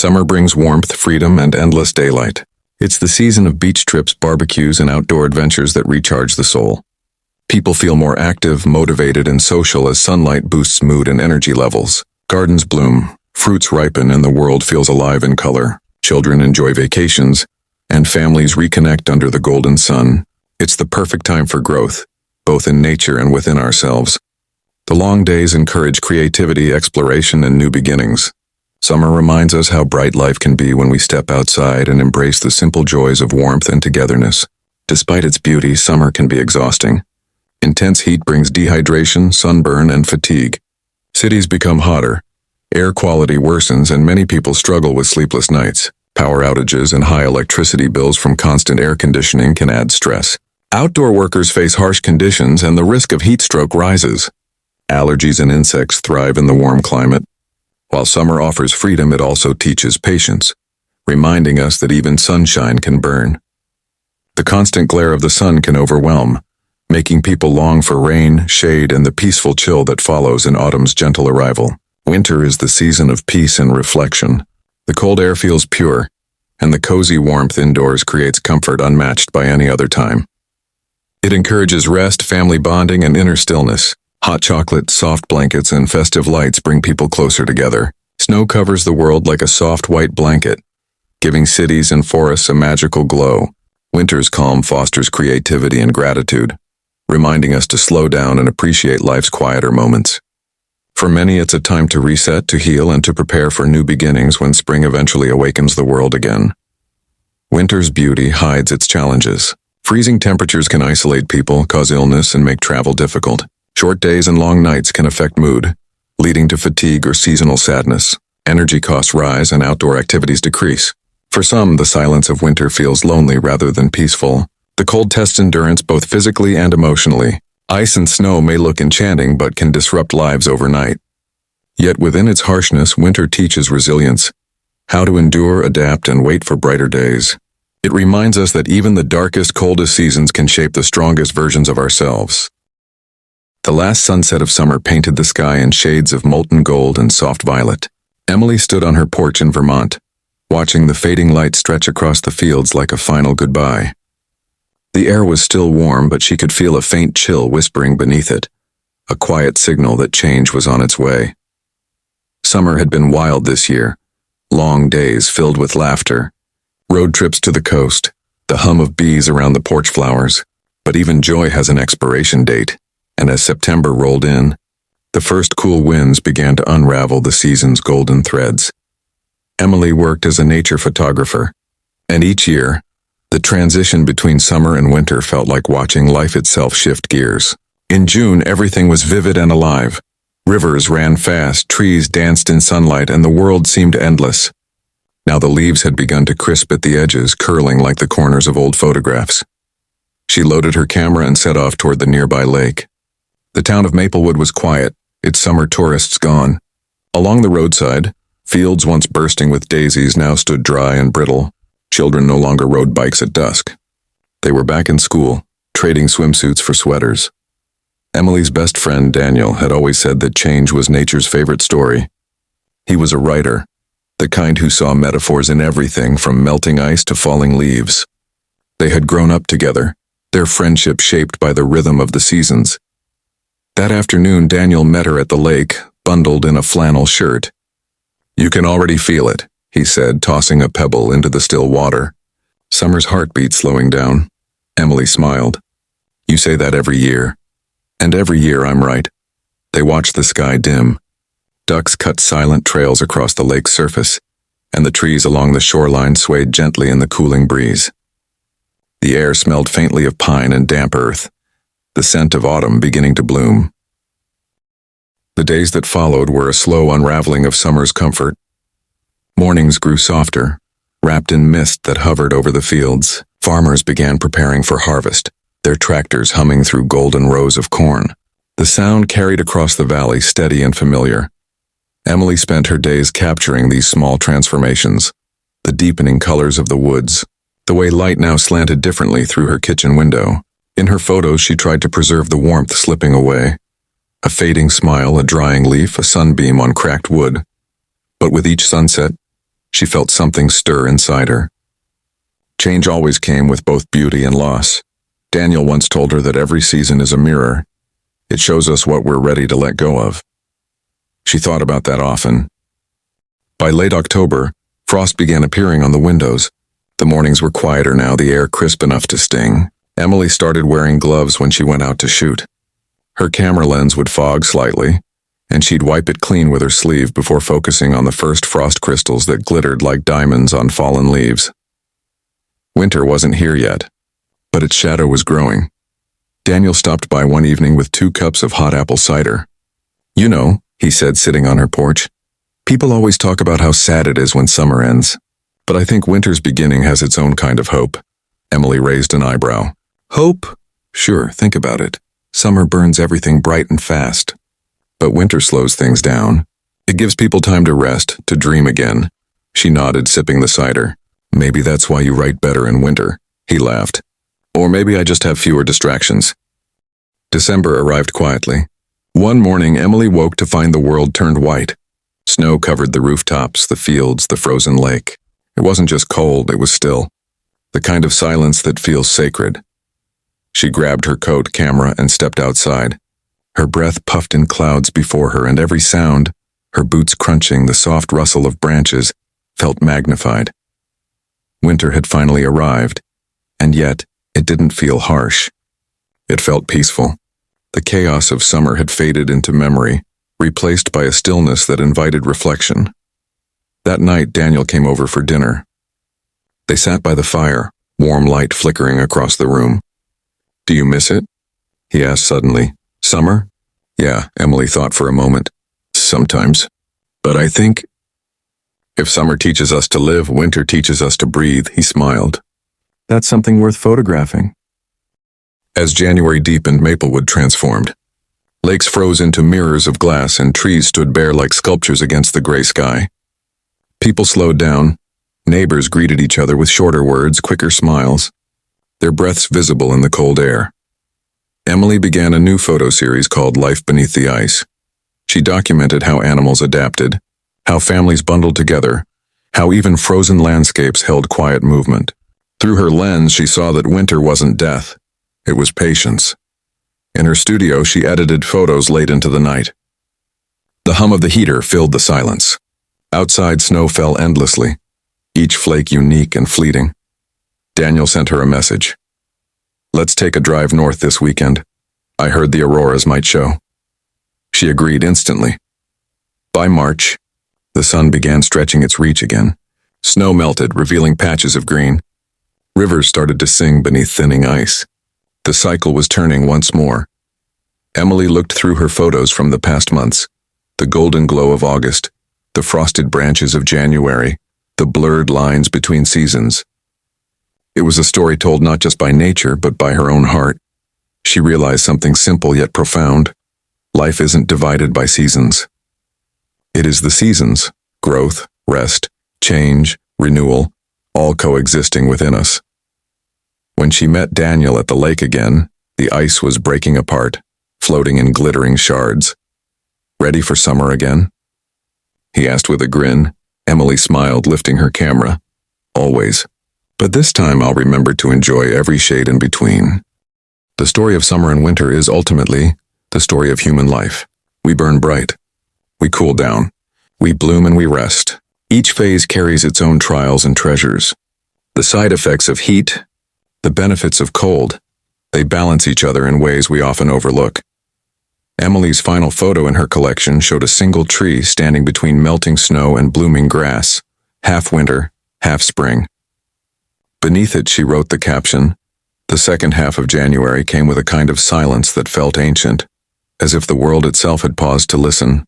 Summer brings warmth, freedom, and endless daylight. It's the season of beach trips, barbecues, and outdoor adventures that recharge the soul. People feel more active, motivated, and social as sunlight boosts mood and energy levels. Gardens bloom, fruits ripen, and the world feels alive in color. Children enjoy vacations, and families reconnect under the golden sun. It's the perfect time for growth, both in nature and within ourselves. The long days encourage creativity, exploration, and new beginnings. Summer reminds us how bright life can be when we step outside and embrace the simple joys of warmth and togetherness. Despite its beauty, summer can be exhausting. Intense heat brings dehydration, sunburn, and fatigue. Cities become hotter. Air quality worsens, and many people struggle with sleepless nights. Power outages and high electricity bills from constant air conditioning can add stress. Outdoor workers face harsh conditions, and the risk of heat stroke rises. Allergies and insects thrive in the warm climate. While summer offers freedom, it also teaches patience, reminding us that even sunshine can burn. The constant glare of the sun can overwhelm, making people long for rain, shade, and the peaceful chill that follows in autumn's gentle arrival. Winter is the season of peace and reflection. The cold air feels pure, and the cozy warmth indoors creates comfort unmatched by any other time. It encourages rest, family bonding, and inner stillness. Hot chocolate, soft blankets, and festive lights bring people closer together. Snow covers the world like a soft white blanket, giving cities and forests a magical glow. Winter's calm fosters creativity and gratitude, reminding us to slow down and appreciate life's quieter moments. For many, it's a time to reset, to heal, and to prepare for new beginnings when spring eventually awakens the world again. Winter's beauty hides its challenges. Freezing temperatures can isolate people, cause illness, and make travel difficult. Short days and long nights can affect mood, leading to fatigue or seasonal sadness. Energy costs rise and outdoor activities decrease. For some, the silence of winter feels lonely rather than peaceful. The cold tests endurance both physically and emotionally. Ice and snow may look enchanting but can disrupt lives overnight. Yet within its harshness, winter teaches resilience, how to endure, adapt, and wait for brighter days. It reminds us that even the darkest, coldest seasons can shape the strongest versions of ourselves. The last sunset of summer painted the sky in shades of molten gold and soft violet. Emily stood on her porch in Vermont, watching the fading light stretch across the fields like a final goodbye. The air was still warm, but she could feel a faint chill whispering beneath it, a quiet signal that change was on its way. Summer had been wild this year, long days filled with laughter, road trips to the coast, the hum of bees around the porch flowers. But even joy has an expiration date. And as September rolled in, the first cool winds began to unravel the season's golden threads. Emily worked as a nature photographer, and each year, the transition between summer and winter felt like watching life itself shift gears. In June, everything was vivid and alive. Rivers ran fast, trees danced in sunlight, and the world seemed endless. Now the leaves had begun to crisp at the edges, curling like the corners of old photographs. She loaded her camera and set off toward the nearby lake. The town of Maplewood was quiet, its summer tourists gone. Along the roadside, fields once bursting with daisies now stood dry and brittle. Children no longer rode bikes at dusk. They were back in school, trading swimsuits for sweaters. Emily's best friend, Daniel, had always said that change was nature's favorite story. He was a writer, the kind who saw metaphors in everything from melting ice to falling leaves. They had grown up together, their friendship shaped by the rhythm of the seasons. That afternoon, Daniel met her at the lake, bundled in a flannel shirt. "You can already feel it," he said, tossing a pebble into the still water. Summer's heartbeat slowing down. Emily smiled. "You say that every year. And every year I'm right." They watched the sky dim. Ducks cut silent trails across the lake's surface, and the trees along the shoreline swayed gently in the cooling breeze. The air smelled faintly of pine and damp earth, the scent of autumn beginning to bloom. The days that followed were a slow unraveling of summer's comfort. Mornings grew softer, wrapped in mist that hovered over the fields. Farmers began preparing for harvest, their tractors humming through golden rows of corn. The sound carried across the valley, steady and familiar. Emily spent her days capturing these small transformations, the deepening colors of the woods, the way light now slanted differently through her kitchen window. In her photos, she tried to preserve the warmth slipping away. A fading smile, a drying leaf, a sunbeam on cracked wood. But with each sunset, She felt something stir inside her. Change always came with both beauty and loss. Daniel once told her that every season is a mirror. It shows us what we're ready to let go of. She thought about that often. By late October, frost began appearing on the windows. The mornings were quieter now, the air crisp enough to sting. Emily started wearing gloves when she went out to shoot. Her camera lens would fog slightly, and she'd wipe it clean with her sleeve before focusing on the first frost crystals that glittered like diamonds on fallen leaves. Winter wasn't here yet, but its shadow was growing. Daniel stopped by one evening with 2 cups of hot apple cider. "You know," he said, sitting on her porch, "people always talk about how sad it is when summer ends, but I think winter's beginning has its own kind of hope." Emily raised an eyebrow. "Hope? Sure, think about it. Summer burns everything bright and fast. But winter slows things down. It gives people time to rest, to dream again." She nodded, sipping the cider. "Maybe that's why you write better in winter," he laughed. "Or maybe I just have fewer distractions." December arrived quietly. One morning, Emily woke to find the world turned white. Snow covered the rooftops, the fields, the frozen lake. It wasn't just cold, it was still. The kind of silence that feels sacred. She grabbed her coat, camera, and stepped outside. Her breath puffed in clouds before her, and every sound, her boots crunching, the soft rustle of branches, felt magnified. Winter had finally arrived, and yet it didn't feel harsh. It felt peaceful. The chaos of summer had faded into memory, replaced by a stillness that invited reflection. That night, Daniel came over for dinner. They sat by the fire, warm light flickering across the room. "Do you miss it?" he asked suddenly. "Summer?" "Yeah," Emily thought for a moment. "Sometimes. But I think if summer teaches us to live, winter teaches us to breathe," he smiled. "That's something worth photographing." As January deepened, Maplewood transformed. Lakes froze into mirrors of glass, and trees stood bare like sculptures against the gray sky. People slowed down. Neighbors greeted each other with shorter words, quicker smiles, their breaths visible in the cold air. Emily began a new photo series called Life Beneath the Ice. She documented how animals adapted, how families bundled together, how even frozen landscapes held quiet movement. Through her lens, she saw that winter wasn't death. It was patience. In her studio, she edited photos late into the night. The hum of the heater filled the silence. Outside, snow fell endlessly, each flake unique and fleeting. Daniel sent her a message. "Let's take a drive north this weekend. I heard the auroras might show." She agreed instantly. By March, the sun began stretching its reach again. Snow melted, revealing patches of green. Rivers started to sing beneath thinning ice. The cycle was turning once more. Emily looked through her photos from the past months. The golden glow of August, the frosted branches of January, the blurred lines between seasons. It was a story told not just by nature, but by her own heart. She realized something simple yet profound. Life isn't divided by seasons. It is the seasons, growth, rest, change, renewal, all coexisting within us. When she met Daniel at the lake again, the ice was breaking apart, floating in glittering shards. "Ready for summer again?" he asked with a grin. Emily smiled, lifting her camera. "Always. But this time I'll remember to enjoy every shade in between." The story of summer and winter is ultimately the story of human life. We burn bright. We cool down. We bloom and we rest. Each phase carries its own trials and treasures. The side effects of heat, the benefits of cold, they balance each other in ways we often overlook. Emily's final photo in her collection showed a single tree standing between melting snow and blooming grass, half winter, half spring. Beneath it, she wrote the caption, "The second half of January came with a kind of silence that felt ancient, as if the world itself had paused to listen."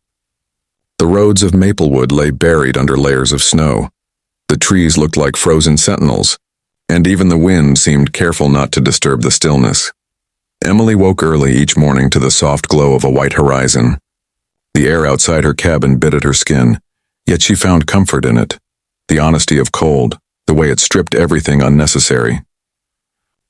The roads of Maplewood lay buried under layers of snow. The trees looked like frozen sentinels, and even the wind seemed careful not to disturb the stillness. Emily woke early each morning to the soft glow of a white horizon. The air outside her cabin bit at her skin, yet she found comfort in it. The honesty of cold, the way it stripped everything unnecessary.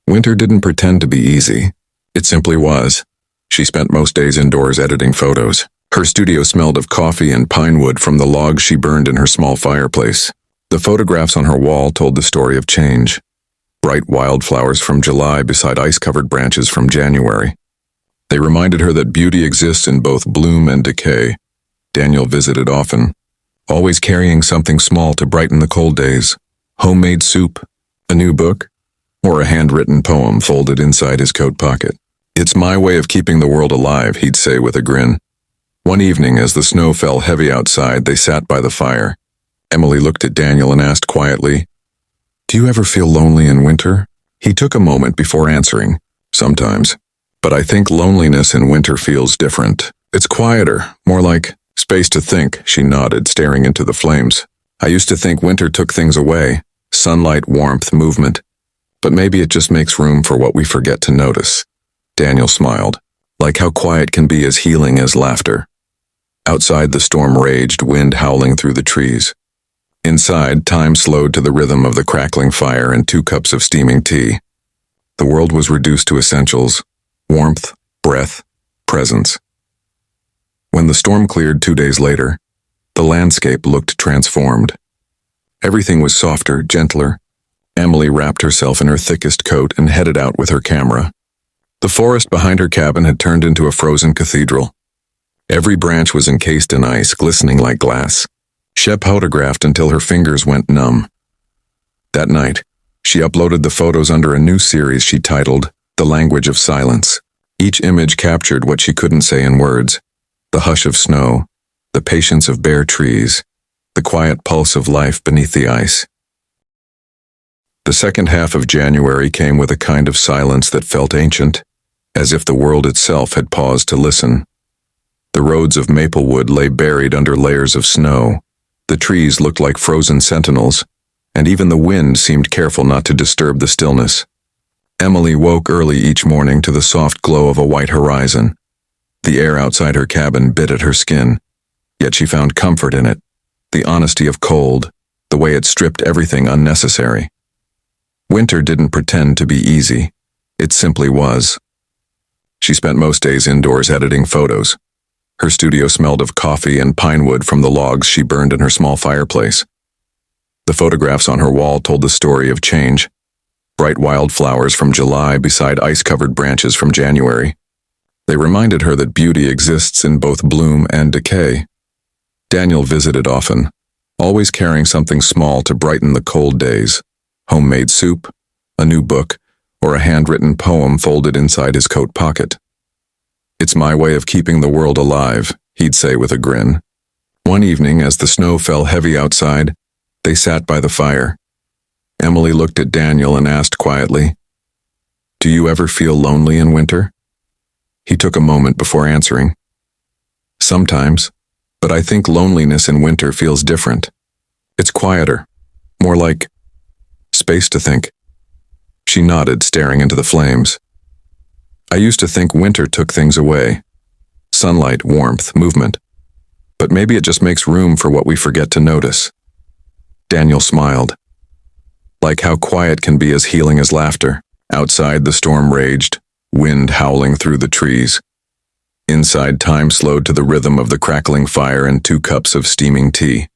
Winter didn't pretend to be easy. It simply was. She spent most days indoors editing photos. Her studio smelled of coffee and pine wood from the logs she burned in her small fireplace. The photographs on her wall told the story of change. Bright wildflowers from July beside ice-covered branches from January. They reminded her that beauty exists in both bloom and decay. Daniel visited often, always carrying something small to brighten the cold days. Homemade soup, a new book, or a handwritten poem folded inside his coat pocket. "It's my way of keeping the world alive," he'd say with a grin. One evening, as the snow fell heavy outside, they sat by the fire. Emily looked at Daniel and asked quietly, "Do you ever feel lonely in winter?" He took a moment before answering, "Sometimes. But I think loneliness in winter feels different. It's quieter, more like space to think," she nodded, staring into the flames. "I used to think winter took things away, sunlight, warmth, movement. But maybe it just makes room for what we forget to notice." Daniel smiled, like how quiet can be as healing as laughter. Outside, the storm raged, wind howling through the trees. Inside, time slowed to the rhythm of the crackling fire and 2 cups of steaming tea. The world was reduced to essentials: warmth, breath, presence. When the storm cleared 2 days later, the landscape looked transformed. Everything was softer, gentler. Emily wrapped herself in her thickest coat and headed out with her camera. The forest behind her cabin had turned into a frozen cathedral. Every branch was encased in ice, glistening like glass. Shep photographed until her fingers went numb. That night, she uploaded the photos under a new series she titled The Language of Silence. Each image captured what she couldn't say in words: the hush of snow, the patience of bare trees, the quiet pulse of life beneath the ice. The second half of January came with a kind of silence that felt ancient, as if the world itself had paused to listen. The roads of Maplewood lay buried under layers of snow. The trees looked like frozen sentinels, and even the wind seemed careful not to disturb the stillness. Emily woke early each morning to the soft glow of a white horizon. The air outside her cabin bit at her skin, yet she found comfort in it. The honesty of cold, the way it stripped everything unnecessary. Winter didn't pretend to be easy. It simply was. She spent most days indoors editing photos. Her studio smelled of coffee and pine wood from the logs she burned in her small fireplace. The photographs on her wall told the story of change. Bright wildflowers from July beside ice-covered branches from January. They reminded her that beauty exists in both bloom and decay. Daniel visited often, always carrying something small to brighten the cold days: homemade soup, a new book, or a handwritten poem folded inside his coat pocket. "It's my way of keeping the world alive," he'd say with a grin. One evening, as the snow fell heavy outside, they sat by the fire. Emily looked at Daniel and asked quietly, "Do you ever feel lonely in winter?" He took a moment before answering, "Sometimes, but I think loneliness in winter feels different. It's quieter, more like space to think." She nodded, staring into the flames. "I used to think winter took things away: sunlight, warmth, movement. But maybe it just makes room for what we forget to notice." Daniel smiled, like how quiet can be as healing as laughter. Outside, the storm raged, wind howling through the trees. Inside, time slowed to the rhythm of the crackling fire and 2 cups of steaming tea.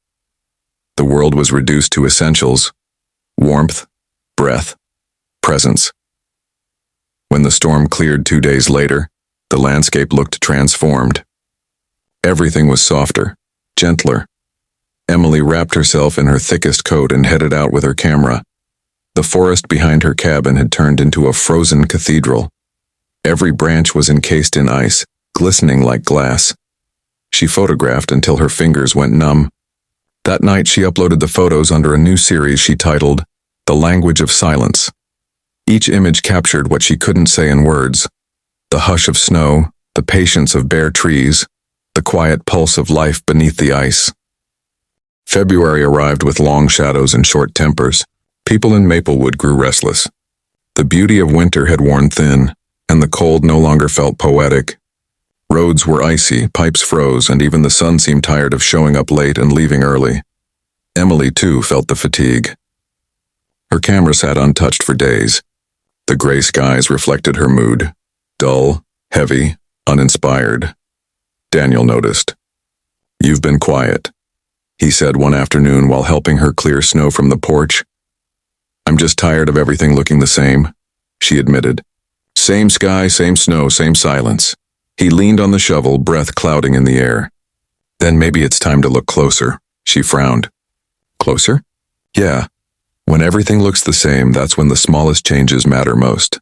The world was reduced to essentials: warmth, breath, presence. When the storm cleared 2 days later, the landscape looked transformed. Everything was softer, gentler. Emily wrapped herself in her thickest coat and headed out with her camera. The forest behind her cabin had turned into a frozen cathedral. Every branch was encased in ice, glistening like glass. She photographed until her fingers went numb. That night, she uploaded the photos under a new series she titled The Language of Silence. Each image captured what she couldn't say in words: the hush of snow, the patience of bare trees, the quiet pulse of life beneath the ice. February arrived with long shadows and short tempers. People in Maplewood grew restless. The beauty of winter had worn thin, and the cold no longer felt poetic. Roads were icy, pipes froze, and even the sun seemed tired of showing up late and leaving early. Emily, too, felt the fatigue. Her camera sat untouched for days. The gray skies reflected her mood: dull, heavy, uninspired. Daniel noticed. "You've been quiet." he said one afternoon while helping her clear snow from the porch. "I'm just tired of everything looking the same," she admitted. "Same sky, same snow, same silence." He leaned on the shovel, breath clouding in the air. "Then maybe it's time to look closer," she frowned. "Closer?" "Yeah. When everything looks the same, that's when the smallest changes matter most."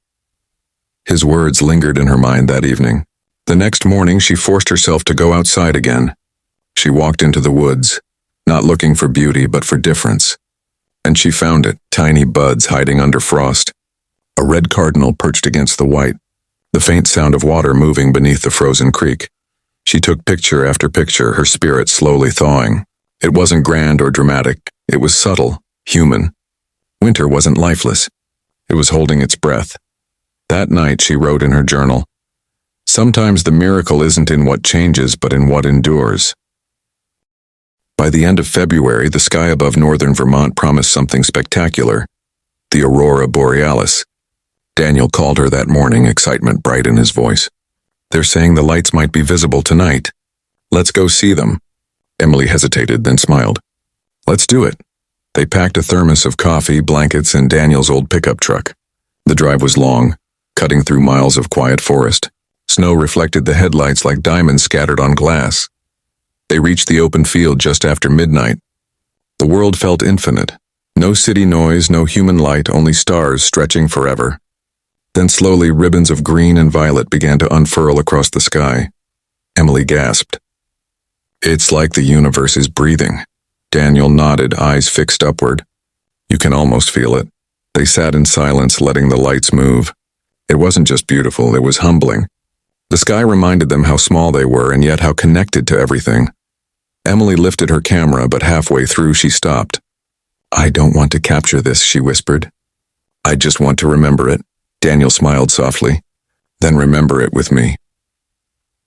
His words lingered in her mind that evening. The next morning, she forced herself to go outside again. She walked into the woods, not looking for beauty but for difference. And she found it, tiny buds hiding under frost. A red cardinal perched against the white, the faint sound of water moving beneath the frozen creek. She took picture after picture, her spirit slowly thawing. It wasn't grand or dramatic. It was subtle, human. Winter wasn't lifeless. It was holding its breath. That night, she wrote in her journal, "Sometimes the miracle isn't in what changes, but in what endures." By the end of February, the sky above northern Vermont promised something spectacular. The aurora borealis. Daniel called her that morning, excitement bright in his voice. "They're saying the lights might be visible tonight. Let's go see them." Emily hesitated, then smiled. "Let's do it." They packed a thermos of coffee, blankets, and Daniel's old pickup truck. The drive was long, cutting through miles of quiet forest. Snow reflected the headlights like diamonds scattered on glass. They reached the open field just after midnight. The world felt infinite. No city noise, no human light, only stars stretching forever. Then slowly ribbons of green and violet began to unfurl across the sky. Emily gasped. "It's like the universe is breathing." Daniel nodded, eyes fixed upward. "You can almost feel it." They sat in silence, letting the lights move. It wasn't just beautiful, it was humbling. The sky reminded them how small they were and yet how connected to everything. Emily lifted her camera, but halfway through she stopped. "I don't want to capture this," she whispered. "I just want to remember it." Daniel smiled softly. "Then remember it with me."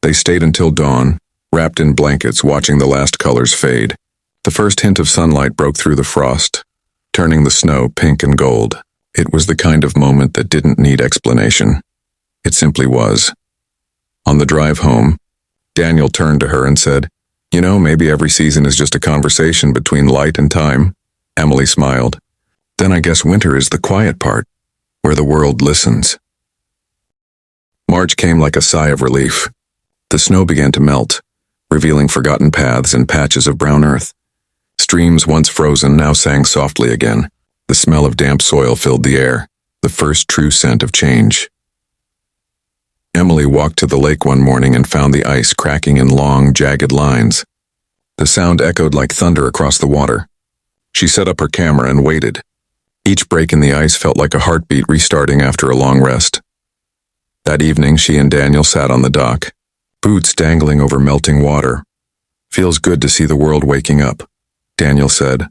They stayed until dawn, wrapped in blankets, watching the last colors fade. The first hint of sunlight broke through the frost, turning the snow pink and gold. It was the kind of moment that didn't need explanation. It simply was. On the drive home, Daniel turned to her and said, "You know, maybe every season is just a conversation between light and time." Emily smiled. "Then I guess winter is the quiet part, where the world listens." March came like a sigh of relief. The snow began to melt, revealing forgotten paths and patches of brown earth. Streams once frozen now sang softly again. The smell of damp soil filled the air, the first true scent of change. Emily walked to the lake one morning and found the ice cracking in long, jagged lines. The sound echoed like thunder across the water. She set up her camera and waited. Each break in the ice felt like a heartbeat restarting after a long rest. That evening, she and Daniel sat on the dock, boots dangling over melting water. "Feels good to see the world waking up," Daniel said.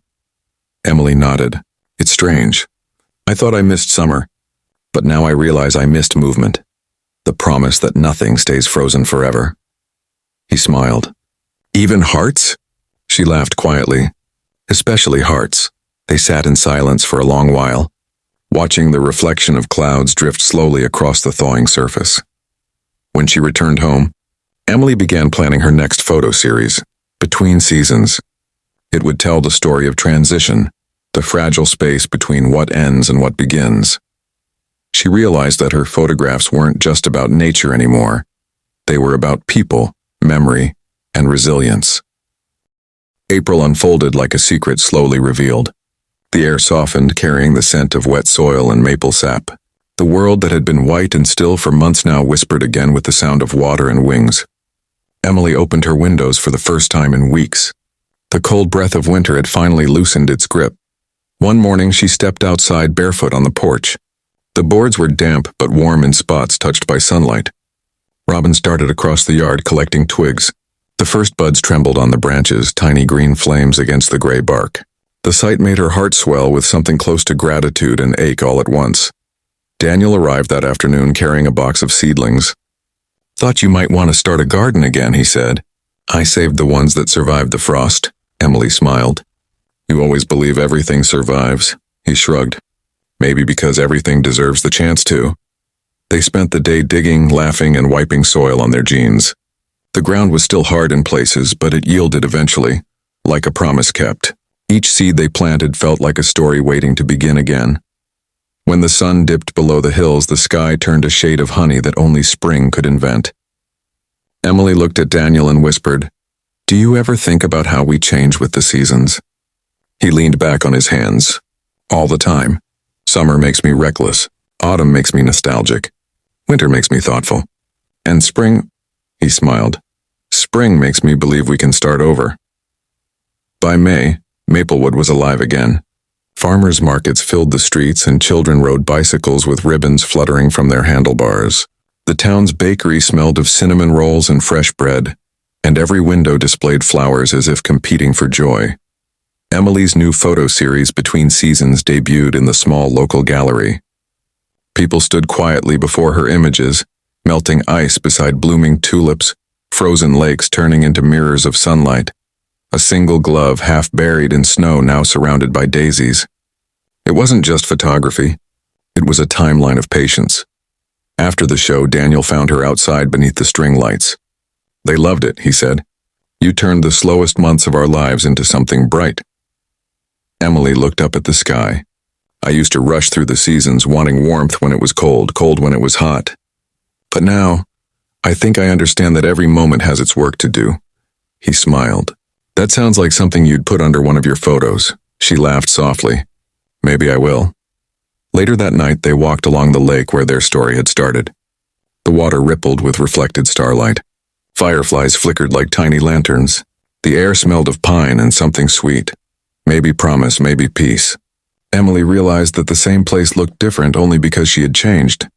Emily nodded. "It's strange. I thought I missed summer, but now I realize I missed movement. The promise that nothing stays frozen forever." He smiled. "Even hearts?" She laughed quietly. "Especially hearts." They sat in silence for a long while, watching the reflection of clouds drift slowly across the thawing surface. When she returned home, Emily began planning her next photo series, Between Seasons. It would tell the story of transition, the fragile space between what ends and what begins. She realized that her photographs weren't just about nature anymore. They were about people, memory, and resilience. April unfolded like a secret slowly revealed. The air softened, carrying the scent of wet soil and maple sap. The world that had been white and still for months now whispered again with the sound of water and wings. Emily opened her windows for the first time in weeks. The cold breath of winter had finally loosened its grip. One morning she stepped outside barefoot on the porch. The boards were damp but warm in spots touched by sunlight. Robins darted across the yard collecting twigs. The first buds trembled on the branches, tiny green flames against the gray bark. The sight made her heart swell with something close to gratitude and ache all at once. Daniel arrived that afternoon carrying a box of seedlings. "Thought you might want to start a garden again," he said. "I saved the ones that survived the frost." Emily smiled. "You always believe everything survives," he shrugged. "Maybe because everything deserves the chance to." They spent the day digging, laughing, and wiping soil on their jeans. The ground was still hard in places, but it yielded eventually. like a promise kept. Each seed they planted felt like a story waiting to begin again. When the sun dipped below the hills, the sky turned a shade of honey that only spring could invent. Emily looked at Daniel and whispered, "Do you ever think about how we change with the seasons?" He leaned back on his hands. "All the time. Summer makes me reckless. Autumn makes me nostalgic. Winter makes me thoughtful. And spring," he smiled, "spring makes me believe we can start over." By May, Maplewood was alive again. Farmers' markets filled the streets and children rode bicycles with ribbons fluttering from their handlebars. The town's bakery smelled of cinnamon rolls and fresh bread, and every window displayed flowers as if competing for joy. Emily's new photo series Between Seasons debuted in the small local gallery. People stood quietly before her images, melting ice beside blooming tulips, frozen lakes turning into mirrors of sunlight, a single glove half buried in snow now surrounded by daisies. It wasn't just photography. It was a timeline of patience. After the show, Daniel found her outside beneath the string lights. "They loved it," he said. "You turned the slowest months of our lives into something bright." Emily looked up at the sky. "I used to rush through the seasons wanting warmth when it was cold, cold when it was hot. But now, I think I understand that every moment has its work to do." He smiled. "That sounds like something you'd put under one of your photos." She laughed softly. "Maybe I will." Later that night, they walked along the lake where their story had started. The water rippled with reflected starlight. Fireflies flickered like tiny lanterns. The air smelled of pine and something sweet. Maybe promise, maybe peace. Emily realized that the same place looked different only because she had changed.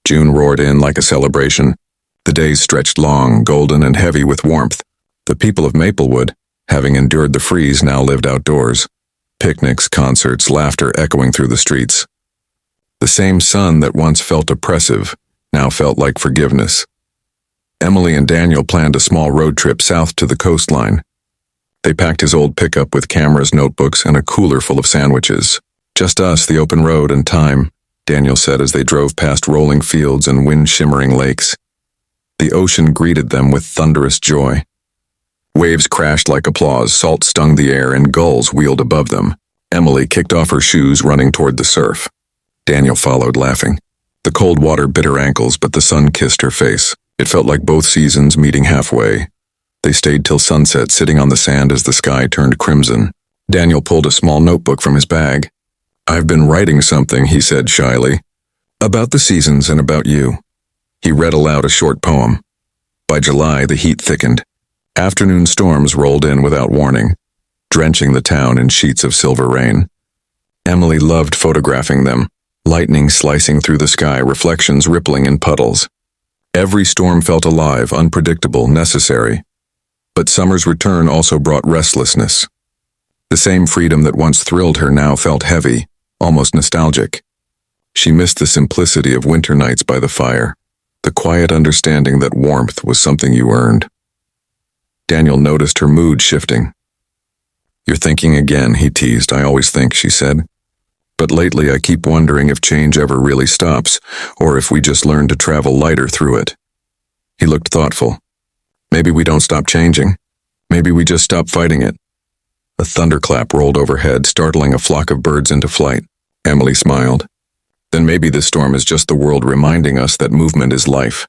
June roared in like a celebration. The days stretched long, golden and heavy with warmth. The people of Maplewood, having endured the freeze, now lived outdoors. Picnics, concerts, laughter echoing through the streets. The same sun that once felt oppressive now felt like forgiveness. Emily and Daniel planned a small road trip south to the coastline. They packed his old pickup with cameras, notebooks, and a cooler full of sandwiches. "Just us, the open road, and time," Daniel said as they drove past rolling fields and wind-shimmering lakes. The ocean greeted them with thunderous joy. Waves crashed like applause, salt stung the air, and gulls wheeled above them. Emily kicked off her shoes, running toward the surf. Daniel followed, laughing. The cold water bit her ankles, but the sun kissed her face. It felt like both seasons meeting halfway. They stayed till sunset, sitting on the sand as the sky turned crimson. Daniel pulled a small notebook from his bag. "I've been writing something," he said shyly. "About the seasons and about you." He read aloud a short poem. By July, the heat thickened. Afternoon storms rolled in without warning, drenching the town in sheets of silver rain. Emily loved photographing them, lightning slicing through the sky, reflections rippling in puddles. Every storm felt alive, unpredictable, necessary. But summer's return also brought restlessness. The same freedom that once thrilled her now felt heavy, almost nostalgic. She missed the simplicity of winter nights by the fire, the quiet understanding that warmth was something you earned. Daniel noticed her mood shifting. "You're thinking again," he teased. "I always think," she said. "But lately I keep wondering if change ever really stops, or if we just learn to travel lighter through it." He looked thoughtful. "Maybe we don't stop changing. Maybe we just stop fighting it." A thunderclap rolled overhead, startling a flock of birds into flight. Emily smiled. "Then maybe this storm is just the world reminding us that movement is life."